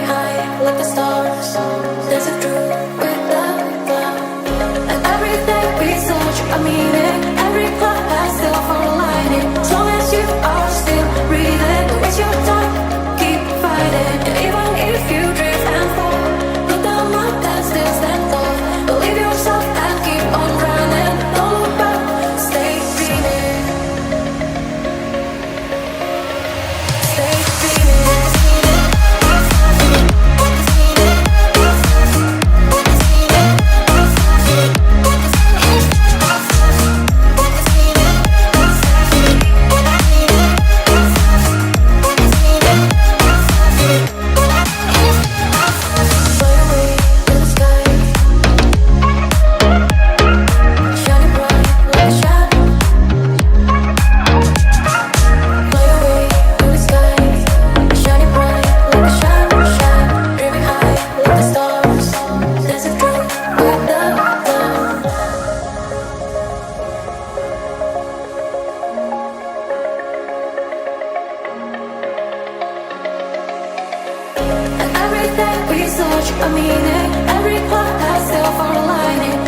high like the stars, dancing through without cloud. And everything we search a meaning, every cloud has silver lining. As long as you are still breathing, it's your time, keep fighting. And even if you drift and fall, look down, my dad still stand tall. Believe yourself and keep on running. Don't look back, stay dreaming. Stay dreaming. We search a meaning, every cloud has silver lining.